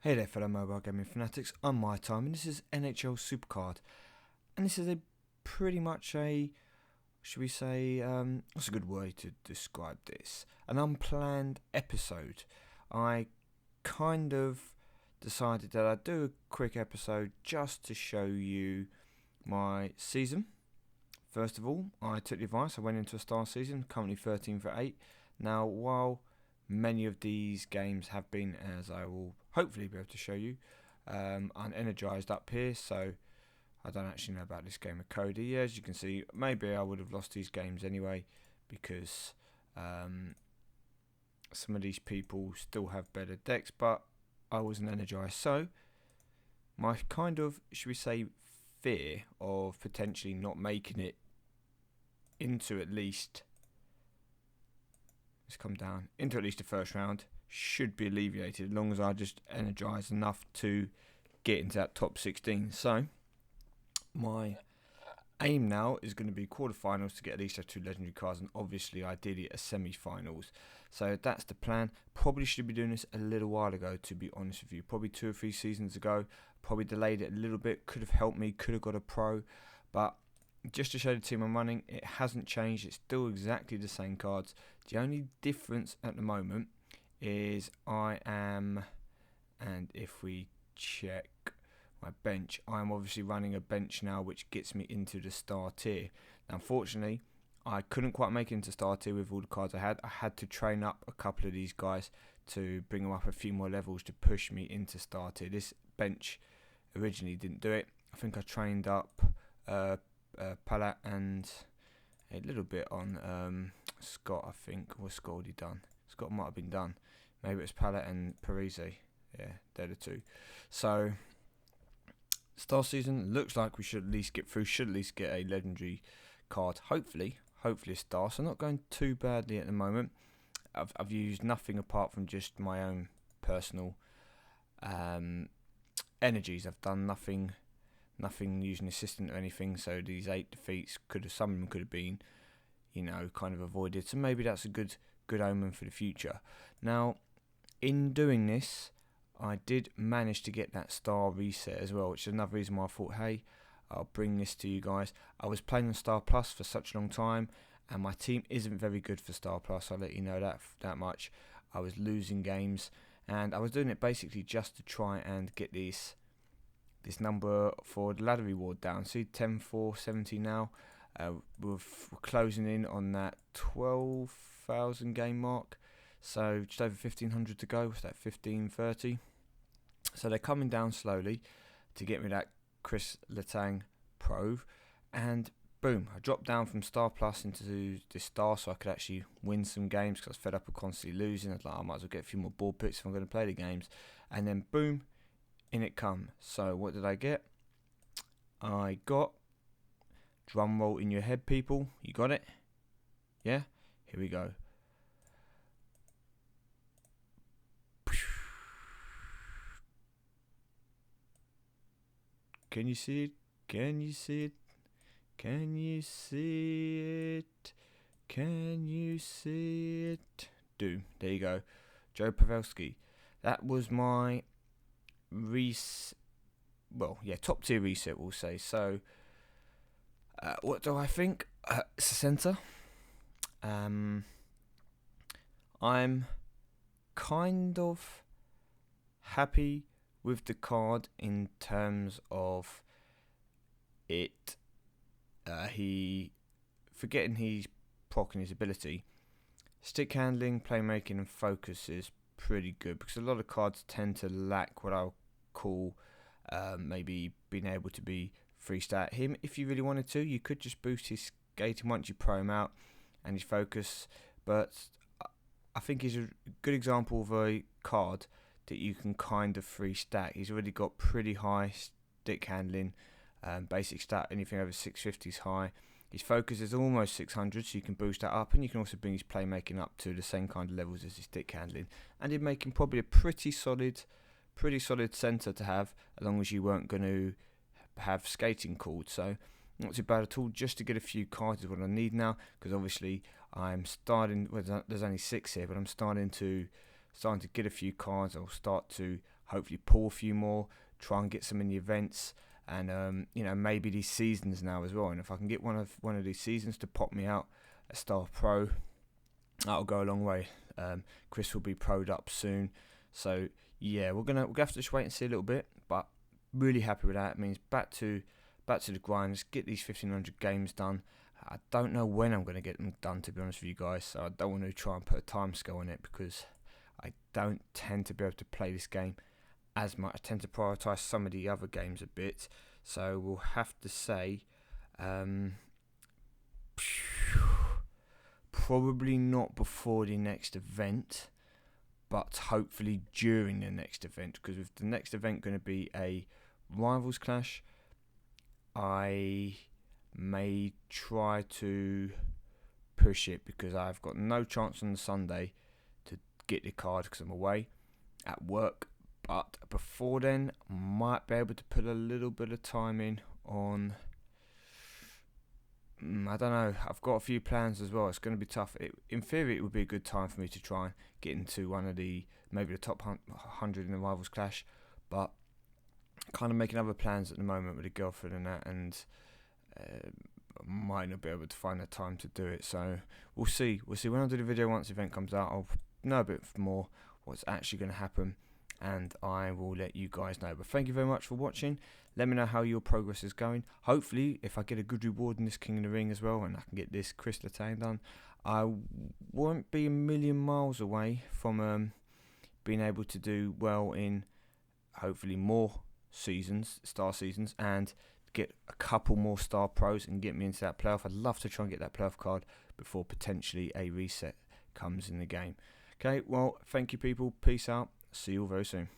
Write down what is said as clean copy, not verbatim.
Hey there fellow mobile gaming fanatics, I'm MyTyme and this is NHL Supercard, and this is a pretty much a, should we say, what's a good way to describe this, an unplanned episode. I kind of decided that I'd do a quick episode just to show you my season. First of all, I took the advice, I went into a star season, currently 13 for 8. Now while many of these games have been, as I will hopefully be able to show you, unenergized up here, so I don't actually know about this game of Cody. As you can see, maybe I would have lost these games anyway, because some of these people still have better decks, but I wasn't energized. So my kind of, should we say, fear of potentially not making it into at least, let's come down, into at least the first round should be alleviated as long as I just energize enough to get into that top 16. So my aim now is going to be quarterfinals to get at least those 2 legendary cards, and obviously ideally a semi-finals. So that's the plan. Probably should be doing this a little while ago, to be honest with you, probably 2 or 3 seasons ago. Probably delayed it a little bit, could have helped me, could have got a pro, but just to show the team I'm running, it hasn't changed. It's still exactly the same cards. The only difference at the moment is I am, and if we check my bench, I'm obviously running a bench now which gets me into the star tier. Now unfortunately I couldn't quite make it into star tier with all the cards I had. I had to train up a couple of these guys to bring them up a few more levels to push me into star tier. This bench originally didn't do it. I think I trained up Palat and a little bit on Scott, I think. What's Scott already done? Scott might have been done. Maybe it was Palat and Parisi. Yeah, they're the two. So star season looks like we should at least get through, should at least get a legendary card, hopefully a star. So not going too badly at the moment. I've used nothing apart from just my own personal energies. I've done nothing using assistant or anything, so these 8 defeats some of them could have been, kind of avoided. So maybe that's a good omen for the future. Now in doing this, I did manage to get that star reset as well, which is another reason why I thought, hey, I'll bring this to you guys. I was playing on Star Plus for such a long time, and my team isn't very good for Star Plus, I'll let you know that much. I was losing games, and I was doing it basically just to try and get this number for the ladder reward down. See, 10,470 now. We're closing in on that 12,000 game mark, so just over 1,500 to go. What's that, 1,530? So they're coming down slowly to get me that Chris Letang Pro, and boom, I dropped down from Star Plus into this Star so I could actually win some games, because I was fed up of constantly losing. I was like, I might as well get a few more board picks if I'm going to play the games. And then boom, in it come. So what did I get? I got, drum roll in your head people, you got it? Yeah? Here we go. Can you see it? Can you see it? Can you see it? Can you see it? Doom. There you go. Joe Pavelski. That was my top tier reset, we'll say. So, what do I think? It's a centre. I'm kind of happy with the card in terms of it. Forgetting he's proccing his ability, stick handling, playmaking and focus is pretty good, because a lot of cards tend to lack what I'll call maybe being able to be free stat. Him, if you really wanted to, you could just boost his skating once you pro him out, and his focus, but I think he's a good example of a card that you can kind of free stat. He's already got pretty high stick handling, basic stat, anything over 650 is high. His focus is almost 600, so you can boost that up, and you can also bring his playmaking up to the same kind of levels as his stick handling, and it'd make him probably a pretty solid centre to have, as long as you weren't going to have skating called. So not too bad at all. Just to get a few cards is what I need now, because obviously I'm starting, there's only 6 here, but I'm starting to starting to get a few cards. I'll start to hopefully pull a few more, try and get some in the events, and maybe these seasons now as well. And if I can get one of these seasons to pop me out a Star Pro, that'll go a long way. Chris will be pro'd up soon, so yeah, we're gonna have to just wait and see a little bit. But really happy with that. It means back to the grind. Let's get these 1500 games done. I don't know when I'm going to get them done, to be honest with you guys, so I don't want to try and put a time scale on it, because I don't tend to be able to play this game as much. I tend to prioritise some of the other games a bit, so we'll have to say probably not before the next event, but hopefully during the next event, because with the next event going to be a Rivals Clash, I may try to push it, because I've got no chance on the Sunday to get the card because I'm away at work. But before then, I might be able to put a little bit of time in on, I don't know, I've got a few plans as well. It's going to be tough. In theory, it would be a good time for me to try and get into maybe the top 100 in the Rivals Clash, but kind of making other plans at the moment with a girlfriend and that, and I might not be able to find the time to do it. So we'll see. When I do the video, once the event comes out, I'll know a bit more what's actually going to happen, and I will let you guys know. But thank you very much for watching. Let me know how your progress is going. Hopefully, if I get a good reward in this King of the Ring as well, and I can get this Chris Letang done, I won't be a million miles away from being able to do well in hopefully more star seasons, and get a couple more Star Pros and get me into that playoff. I'd love to try and get that playoff card before potentially a reset comes in the game. Okay, well, thank you people. Peace out. See you all very soon.